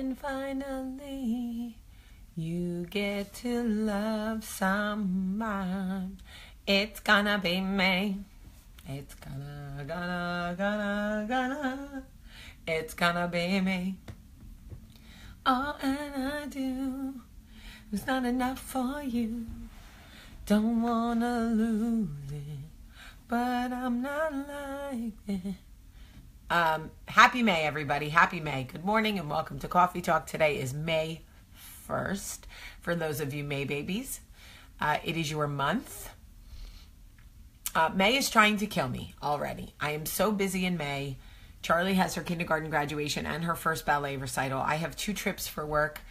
when finally you get to love someone. It's gonna be me. It's gonna, it's gonna be me. All I do is not enough for you. Don't wanna lose it, but I'm not like it. Happy May, everybody. Happy May. Good morning and welcome to Coffee Talk. Today is May 1st. For those of you May babies, it is your month. May is trying to kill me already. I am so busy in May. Charlie has her kindergarten graduation and her first ballet recital. I have 2 trips for work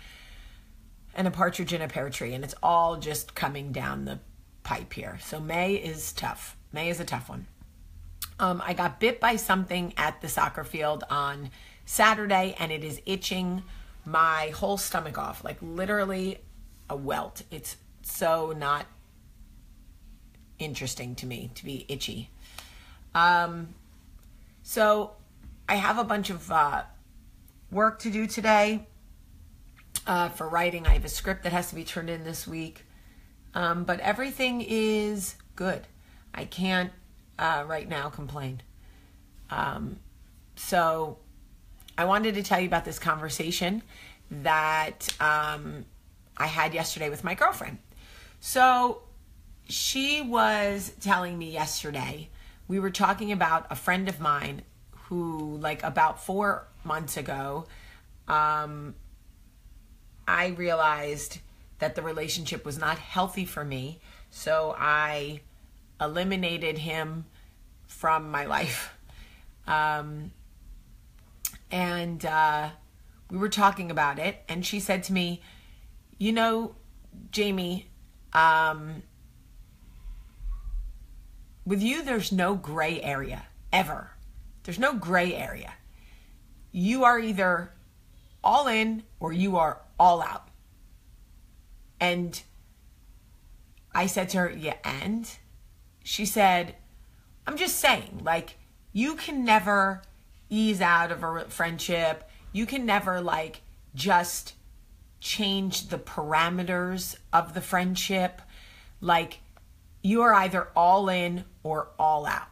and a partridge in a pear tree, and it's all just coming down the pipe here. So May is tough. May is a tough one. I got bit by something at the soccer field on Saturday, and it is itching my whole stomach off, like literally a welt. It's so not interesting to me to be itchy. So I have a bunch of work to do today for writing. I have a script that has to be turned in this week, but everything is good. I can't right now complain. So I wanted to tell you about this conversation that I had yesterday with my girlfriend. So she was telling me yesterday, we were talking about a friend of mine who, like about 4 months ago, I realized that the relationship was not healthy for me. So I eliminated him from my life. And we were talking about it, and she said to me, you know, Jamie, with you, there's no gray area, ever. There's no gray area. You are either all in or you are all out. And I said to her, yeah, and? She said, I'm just saying, like, you can never ease out of a friendship. You can never, like, just change the parameters of the friendship. Like, you are either all in or all out.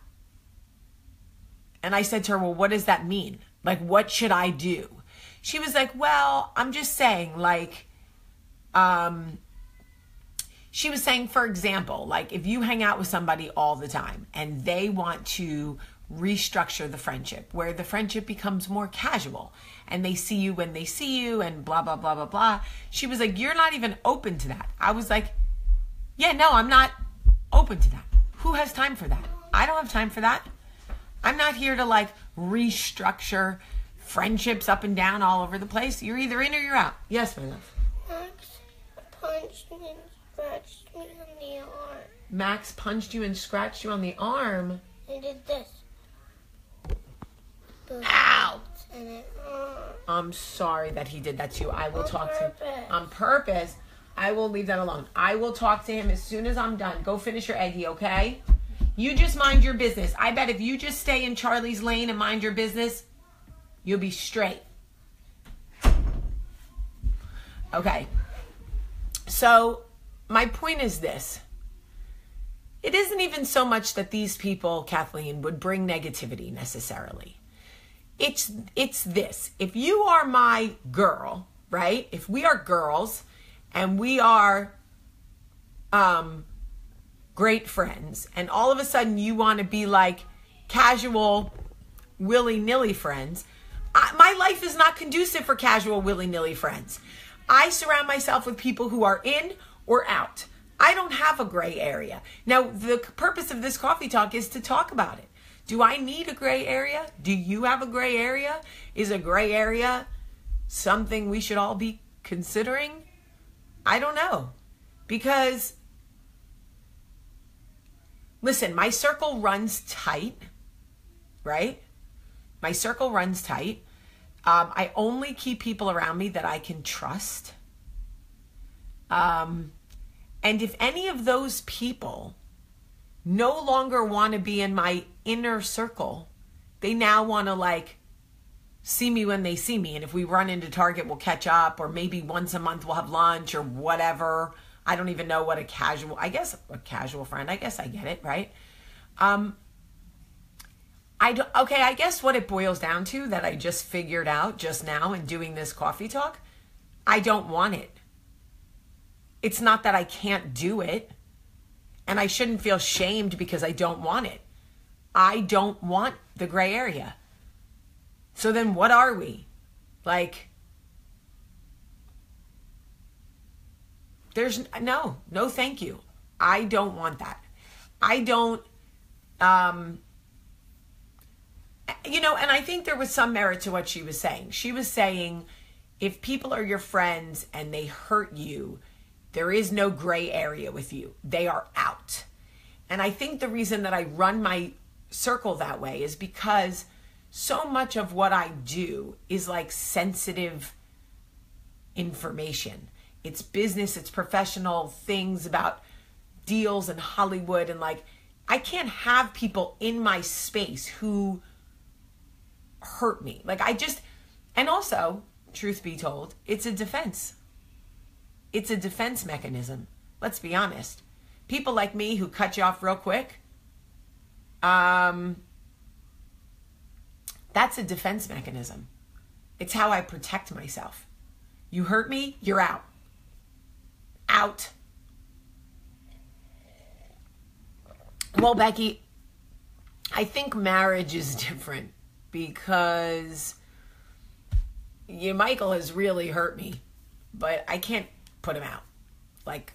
And I said to her, well, what does that mean? Like, what should I do? She was like, well, I'm just saying, like, she was saying, for example, like if you hang out with somebody all the time and they want to restructure the friendship where the friendship becomes more casual and they see you when they see you and blah, blah, blah, blah, blah. She was like, you're not even open to that. I was like, yeah, no, I'm not open to that. Who has time for that? I don't have time for that. I'm not here to like restructure friendships up and down all over the place. You're either in or you're out. Yes, my love. Max punched me and scratched me on the arm. Max punched you and scratched you on the arm? He did this. Ow! And it, I'm sorry that he did that to you. I will talk to him. purpose. On purpose. I will leave that alone. I will talk to him as soon as I'm done. Go finish your eggie, okay? You just mind your business. I bet if you just stay in Charlie's lane and mind your business, you'll be straight. Okay. So my point is this. It isn't even so much that these people, Kathleen, would bring negativity necessarily. It's this. If you are my girl, right? If we are girls and we are great friends, and all of a sudden you want to be like casual, willy-nilly friends, my life is not conducive for casual, willy-nilly friends. I surround myself with people who are in or out. I don't have a gray area. Now, the purpose of this coffee talk is to talk about it. Do I need a gray area? Do you have a gray area? Is a gray area something we should all be considering? I don't know. Because, listen, my circle runs tight, right? My circle runs tight. I only keep people around me that I can trust. And if any of those people no longer want to be in my inner circle, they now want to like see me when they see me. And if we run into Target, we'll catch up, or maybe once a month we'll have lunch or whatever. I don't even know what a casual friend, I guess I get it, right? I guess what it boils down to, that I just figured out just now in doing this coffee talk, I don't want it. It's not that I can't do it, and I shouldn't feel shamed because I don't want it. I don't want the gray area. So then what are we? Like, there's no thank you. I don't want that. I don't, and I think there was some merit to what she was saying. She was saying, if people are your friends and they hurt you, there is no gray area with you. They are out. And I think the reason that I run my circle that way is because so much of what I do is like sensitive information. It's business, it's professional things about deals and Hollywood. And like, I can't have people in my space who hurt me. Like and also, truth be told, it's a defense. It's a defense mechanism. Let's be honest. People like me who cut you off real quick, that's a defense mechanism. It's how I protect myself. You hurt me, you're out. Out. Well, Becky, I think marriage is different because Michael has really hurt me, but I can't put him out. Like,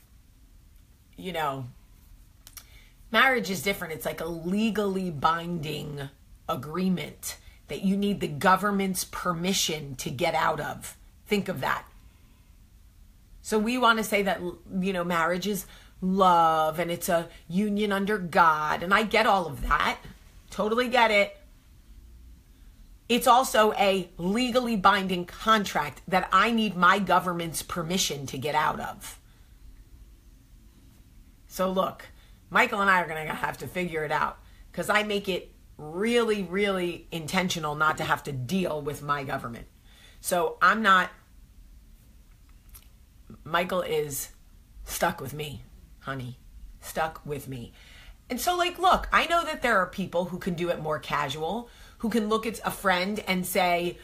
marriage is different. It's like a legally binding agreement that you need the government's permission to get out of. Think of that. So we want to say that, marriage is love and it's a union under God. And I get all of that. Totally get it. It's also a legally binding contract that I need my government's permission to get out of. So look, Michael and I are going to have to figure it out because I make it really, really intentional not to have to deal with my government. So Michael is stuck with me, honey, stuck with me. And so look, I know that there are people who can do it more casual, who can look at a friend and say,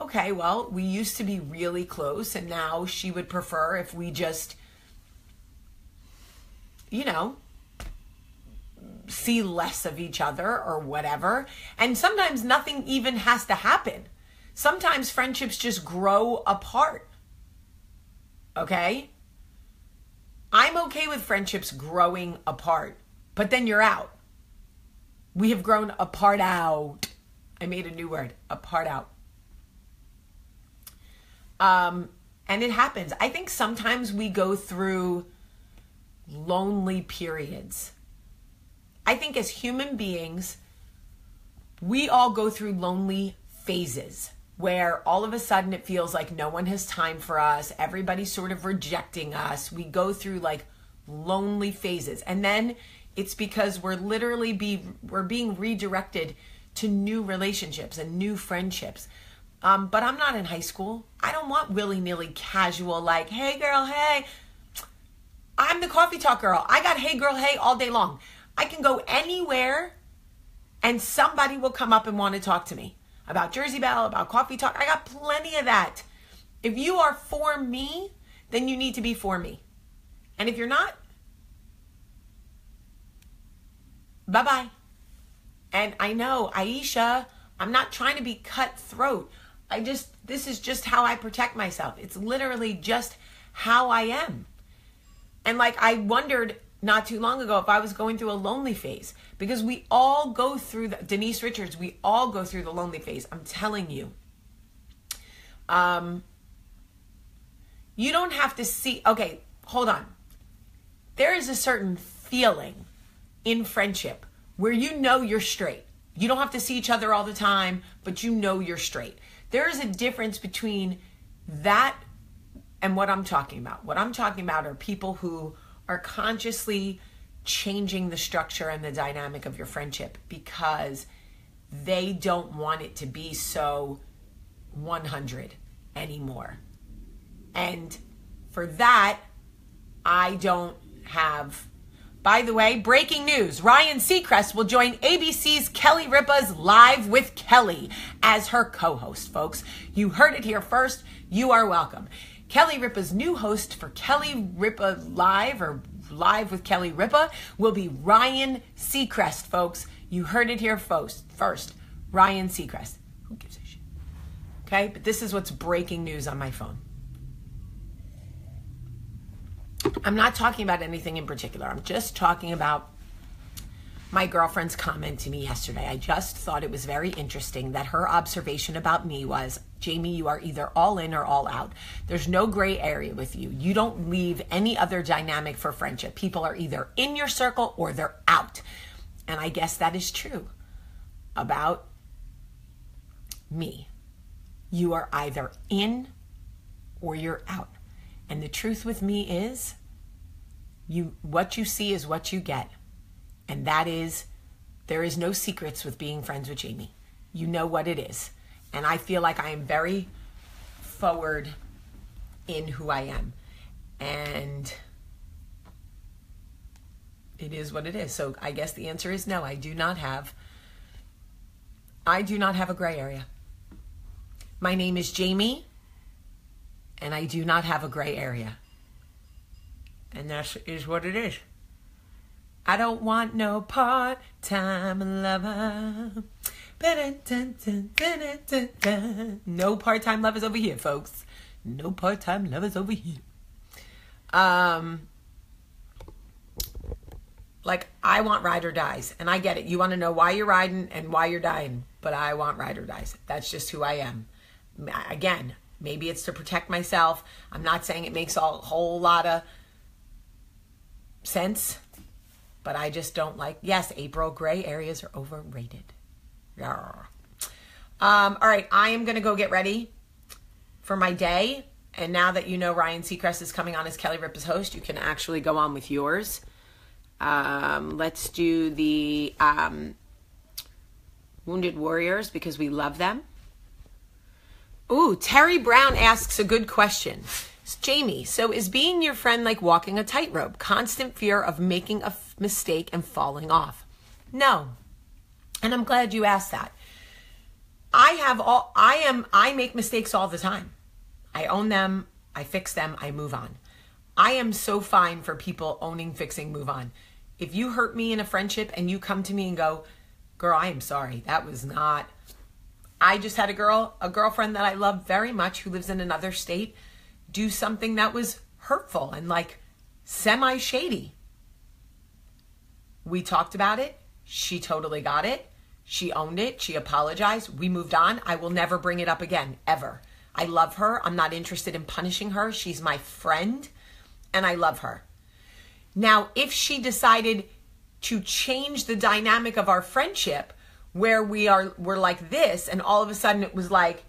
okay, well, we used to be really close and now she would prefer if we just, see less of each other or whatever. And sometimes nothing even has to happen. Sometimes friendships just grow apart. Okay? I'm okay with friendships growing apart, but then you're out. We have grown apart out. I made a new word, apart out. And it happens. I think sometimes we go through lonely periods. I think as human beings, we all go through lonely phases where all of a sudden it feels like no one has time for us. Everybody's sort of rejecting us. We go through lonely phases. And then it's because we're being redirected to new relationships and new friendships. But I'm not in high school. I don't want willy-nilly casual, hey girl, hey. I'm the coffee talk girl. I got hey girl, hey all day long. I can go anywhere and somebody will come up and want to talk to me about Jersey Belle, about coffee talk. I got plenty of that. If you are for me, then you need to be for me. And if you're not, bye-bye. And I know, Aisha, I'm not trying to be cutthroat. This is just how I protect myself. It's literally just how I am. And I wondered not too long ago if I was going through a lonely phase, because we all go through Denise Richards, we all go through the lonely phase. I'm telling you. You don't have to see, okay, hold on. There is a certain feeling in friendship where you're straight. You don't have to see each other all the time, but you're straight. There is a difference between that and what I'm talking about. What I'm talking about are people who are consciously changing the structure and the dynamic of your friendship because they don't want it to be so 100 anymore. And for that, I don't have... By the way, breaking news, Ryan Seacrest will join ABC's Kelly Ripa's Live with Kelly as her co-host, folks. You heard it here first. You are welcome. Kelly Ripa's new host for Kelly Ripa Live, or Live with Kelly Ripa, will be Ryan Seacrest, folks. You heard it here first. Ryan Seacrest. Who gives a shit? Okay, but this is what's breaking news on my phone. I'm not talking about anything in particular. I'm just talking about my girlfriend's comment to me yesterday. I just thought it was very interesting that her observation about me was, Jamie, you are either all in or all out. There's no gray area with you. You don't leave any other dynamic for friendship. People are either in your circle or they're out. And I guess that is true about me. You are either in or you're out. And the truth with me is, what you see is what you get. And that is, there is no secrets with being friends with Jamie. You know what it is. And I feel like I am very forward in who I am. And it is what it is. So I guess the answer is no. I do not have a gray area. My name is Jamie. And I do not have a gray area. And that is what it is. I don't want no part-time lover. No part-time lovers over here, folks. No part-time lovers over here. Like, I want ride or dies. And I get it. You want to know why you're riding and why you're dying. But I want ride or dies. That's just who I am. Again, maybe it's to protect myself. I'm not saying it makes a whole lot of sense, but I just don't like... Yes, April, gray areas are overrated. All right, I am going to go get ready for my day. And now that you know Ryan Seacrest is coming on as Kelly Ripa's host, you can actually go on with yours. Let's do the Wounded Warriors because we love them. Ooh, Terry Brown asks a good question. Jamie, so is being your friend like walking a tightrope? Constant fear of making a mistake and falling off? No. And I'm glad you asked that. I make mistakes all the time. I own them, I fix them, I move on. I am so fine for people owning, fixing, move on. If you hurt me in a friendship and you come to me and go, girl, I am sorry. That was not... I just had a girlfriend that I love very much who lives in another state do something that was hurtful and like semi-shady. We talked about it. She totally got it. She owned it. She apologized. We moved on. I will never bring it up again, ever. I love her. I'm not interested in punishing her. She's my friend and I love her. Now, if she decided to change the dynamic of our friendship where we're like this, and all of a sudden it was like,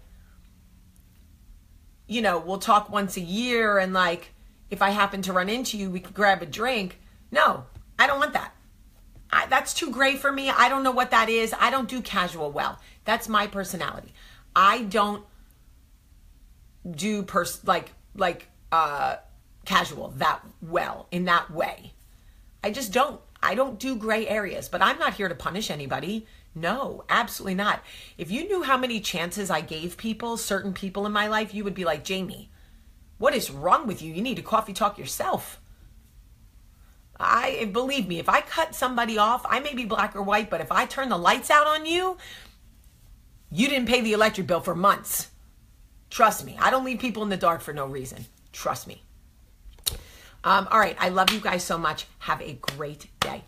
you know, we'll talk once a year, and like, if I happen to run into you, we could grab a drink. No, I don't want that. That's too gray for me. I don't know what that is. I don't do casual well. That's my personality. I don't do casual that well, in that way. I just don't. I don't do gray areas, but I'm not here to punish anybody. No, absolutely not. If you knew how many chances I gave people, certain people in my life, you would be like, Jamie, what is wrong with you? You need to coffee talk yourself. Believe me, if I cut somebody off, I may be black or white, but if I turn the lights out on you, you didn't pay the electric bill for months. Trust me. I don't leave people in the dark for no reason. Trust me. All right. I love you guys so much. Have a great day.